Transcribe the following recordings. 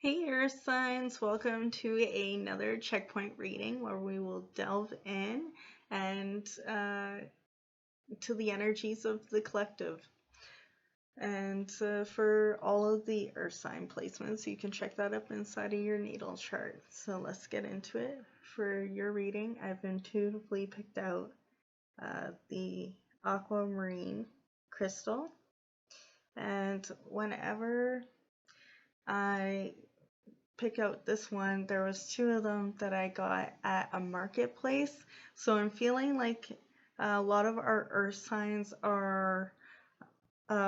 Hey Earth signs, welcome to another checkpoint reading where we will delve in and to the energies of the collective. And for all of the Earth sign placements, you can check that up inside of your natal chart. So let's get into it. For your reading, I've intuitively picked out the aquamarine crystal. And whenever I pick out this one, there was two of them that I got at a marketplace. So I'm feeling like a lot of our earth signs are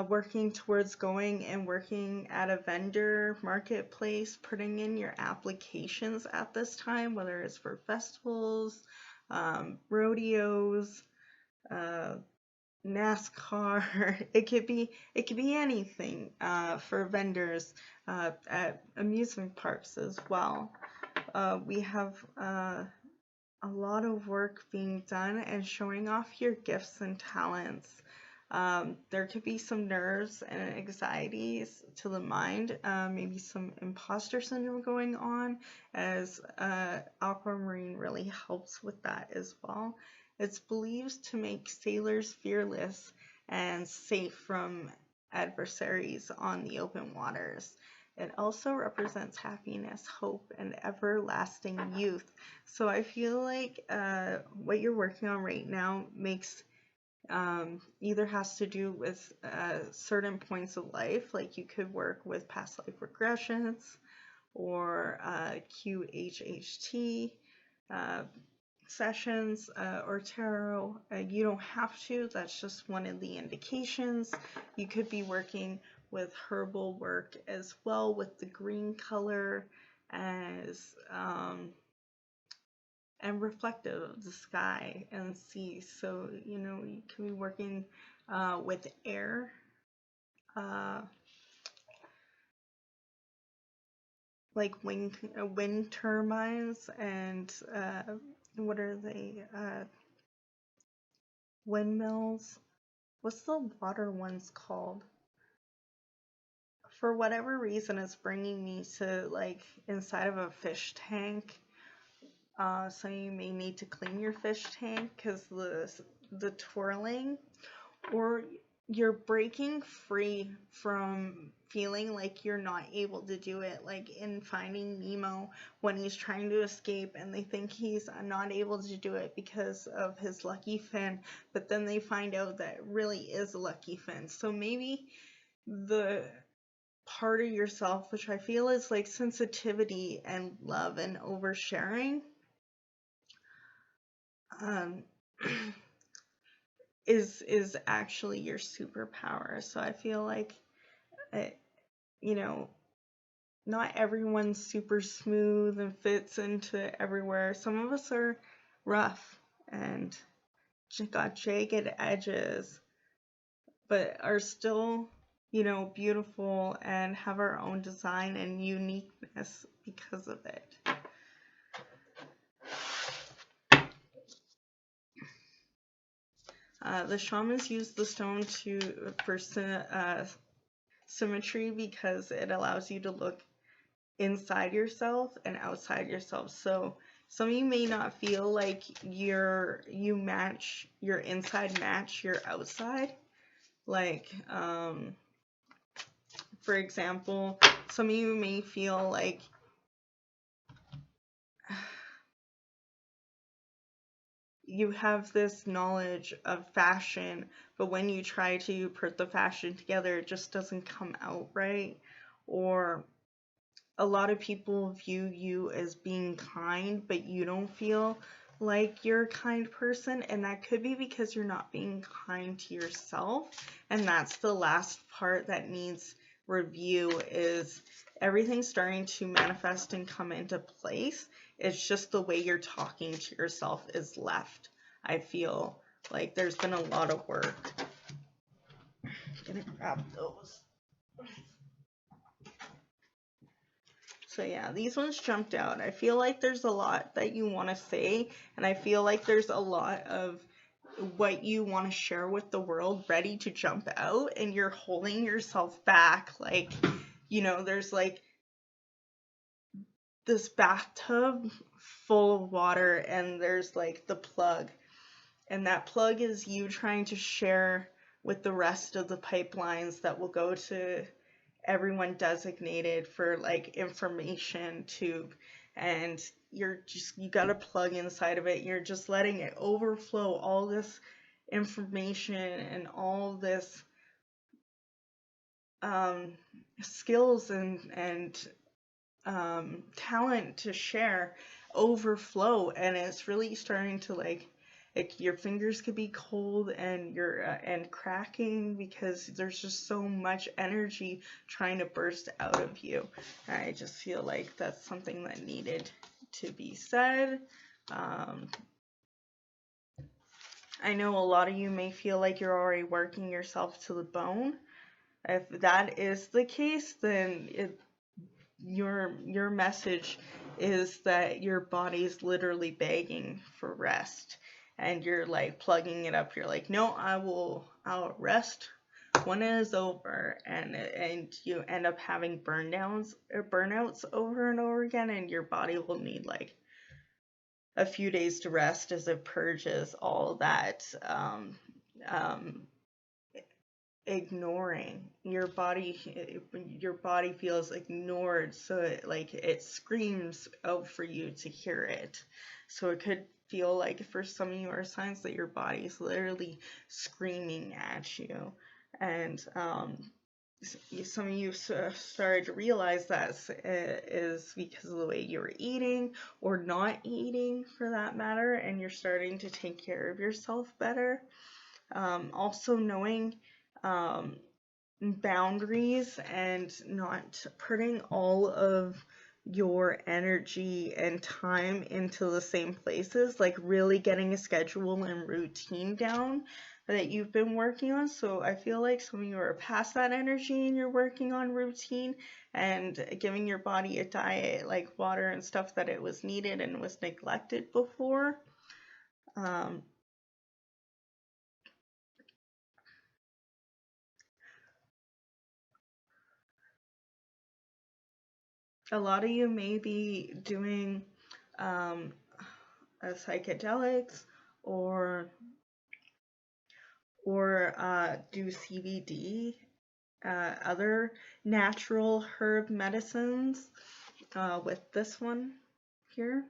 working towards going and working at a vendor marketplace, putting in your applications at this time, whether it's for festivals, rodeos, NASCAR. It could be anything for vendors at amusement parks as well. We have a lot of work being done and showing off your gifts and talents. There could be some nerves and anxieties to the mind, maybe some imposter syndrome going on, as aquamarine really helps with that as well. It's believed to make sailors fearless and safe from adversaries on the open waters. It also represents happiness, hope, and everlasting youth. So I feel like what you're working on right now makes either has to do with certain points of life, like you could work with past life regressions or QHHT sessions or tarot. You don't have to, that's just one of the indications. You could be working with herbal work as well with the green color as and reflective of the sky and sea. So, you know, you can be working with air. Like wind turbines and what are they? Windmills. What's the water ones called? For whatever reason, it's bringing me to like inside of a fish tank. So you may need to clean your fish tank because the twirling, or you're breaking free from feeling like you're not able to do it, like in Finding Nemo when he's trying to escape and they think he's not able to do it because of his lucky fin, but then they find out that it really is a lucky fin. So maybe the part of yourself, which I feel is like sensitivity and love and oversharing, is actually your superpower. So I feel like you know, not everyone's super smooth and fits into everywhere. Some of us are rough and got jagged edges, but are still, you know, beautiful and have our own design and uniqueness because of it. The shamans use the stone for symmetry because it allows you to look inside yourself and outside yourself. So some of you may not feel like your inside match your outside. Like, for example, some of you may feel like you have this knowledge of fashion, but when you try to put the fashion together, it just doesn't come out right. Or a lot of people view you as being kind, but you don't feel like you're a kind person, and that could be because you're not being kind to yourself. And that's the last part that needs review, is everything starting to manifest and come into place. It's just the way you're talking to yourself is left. I feel like there's been a lot of work. I'm gonna grab those. So yeah, these ones jumped out. I feel like there's a lot that you want to say, and I feel like there's a lot of what you want to share with the world ready to jump out, and you're holding yourself back. Like, you know, there's like this bathtub full of water, and there's like the plug, and that plug is you trying to share with the rest of the pipelines that will go to everyone designated for like information tube, and you got a plug inside of it. You're just letting it overflow all this information and all this skills and talent to share overflow, and it's really starting to like your fingers could be cold and you're and cracking because there's just so much energy trying to burst out of you. I just feel like that's something that needed to be said. I know a lot of you may feel like you're already working yourself to the bone. If that is the case, then your message is that your body's literally begging for rest, and you're like plugging it up. You're like, no, I'll rest when it is over, and you end up having burnouts over and over again, and your body will need like a few days to rest as it purges all that ignoring. Your body feels ignored, so it screams out for you to hear it. So it could feel like for some of your signs that your body is literally screaming at you, and some of you started to realize that is because of the way you were eating or not eating for that matter, and you're starting to take care of yourself better. Also knowing boundaries and not putting all of your energy and time into the same places, like really getting a schedule and routine down that you've been working on. So I feel like some of you are past that energy and you're working on routine and giving your body a diet like water and stuff that it was needed and was neglected before. A lot of you may be doing psychedelics or do CBD, other natural herb medicines with this one here,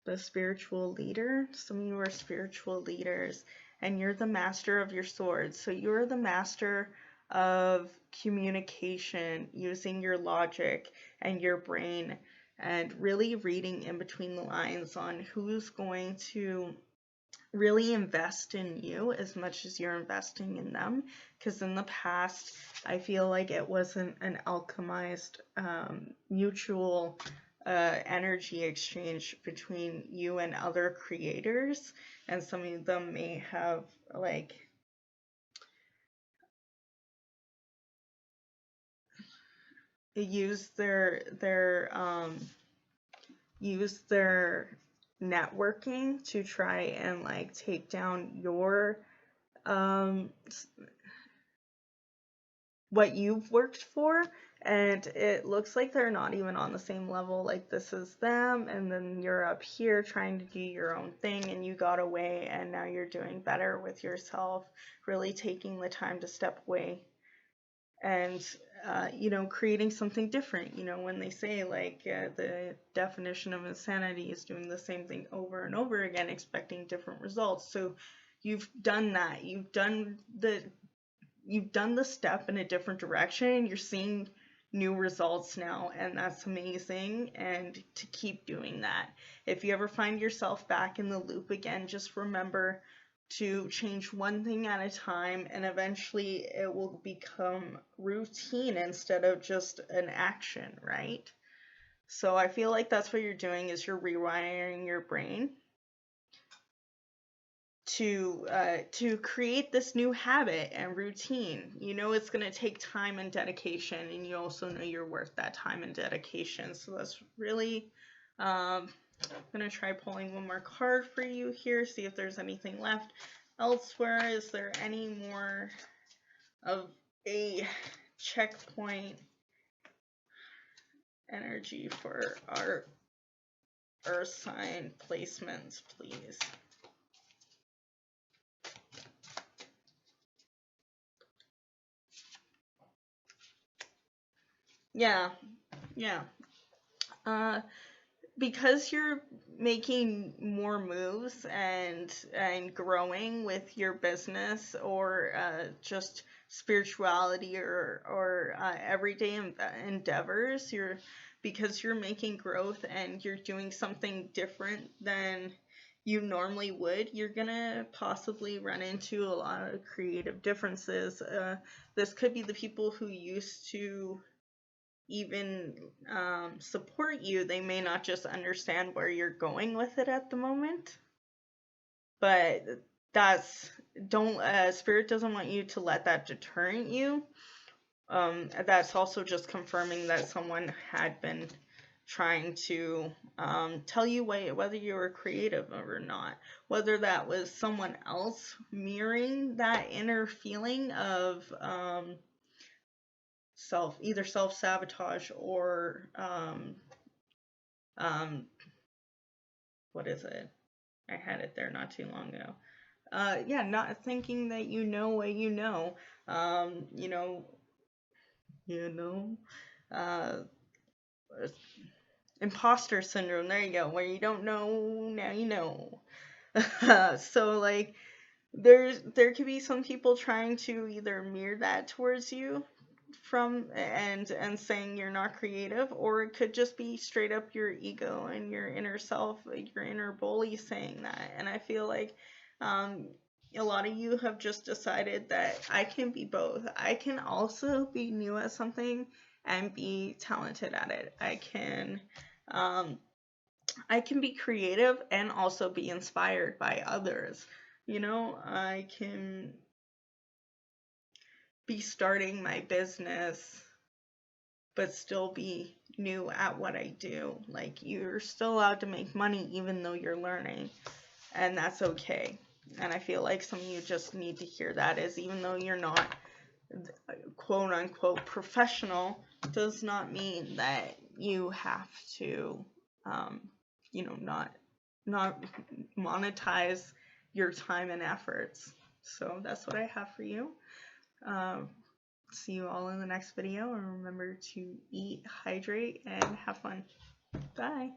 the spiritual leader. Some of you are spiritual leaders, and you're the master of your swords. So you're the master of communication, using your logic and your brain, and really reading in between the lines on who's going to really invest in you as much as you're investing in them. Because in the past, I feel like it wasn't an alchemized mutual energy exchange between you and other creators, and some of them may have like use their networking to try and like take down your what you've worked for, and it looks like they're not even on the same level. Like this is them, and then you're up here trying to do your own thing, and you got away, and now you're doing better with yourself, really taking the time to step away and creating something different. When they say like the definition of insanity is doing the same thing over and over again expecting different results. So you've done that, you've done the step in a different direction, and you're seeing new results now, and that's amazing, and to keep doing that. If you ever find yourself back in the loop again, just remember to change one thing at a time, and eventually it will become routine instead of just an action, right? So I feel like that's what you're doing, is you're rewiring your brain to create this new habit and routine. It's going to take time and dedication, and you also know you're worth that time and dedication. So that's really I'm going to try pulling one more card for you here, see if there's anything left elsewhere. Is there any more of a checkpoint energy for our Earth sign placements, please. Yeah. Because you're making more moves and growing with your business or just spirituality or everyday endeavors, because you're making growth and you're doing something different than you normally would, you're gonna possibly run into a lot of creative differences. This could be the people who used to even support you. They may not just understand where you're going with it at the moment, but Spirit doesn't want you to let that deter you. That's also just confirming that someone had been trying to tell you whether you were creative or not, whether that was someone else mirroring that inner feeling of either self-sabotage or what is it? I had it there not too long ago. Yeah, not thinking that you know what you know. Imposter syndrome. There you go. Where you don't know, now you know. So like, there could be some people trying to either mirror that towards you and saying you're not creative, or it could just be straight up your ego and your inner self, like your inner bully saying that. And I feel like a lot of you have just decided that I can be both. I can also be new at something and be talented at it. I can be creative and also be inspired by others. I can be starting my business but still be new at what I do. Like, you're still allowed to make money even though you're learning, and that's okay. And I feel like some of you just need to hear that, is even though you're not quote unquote professional, does not mean that you have to not monetize your time and efforts. So that's what I have for you. See you all in the next video, and remember to eat, hydrate, and have fun. Bye.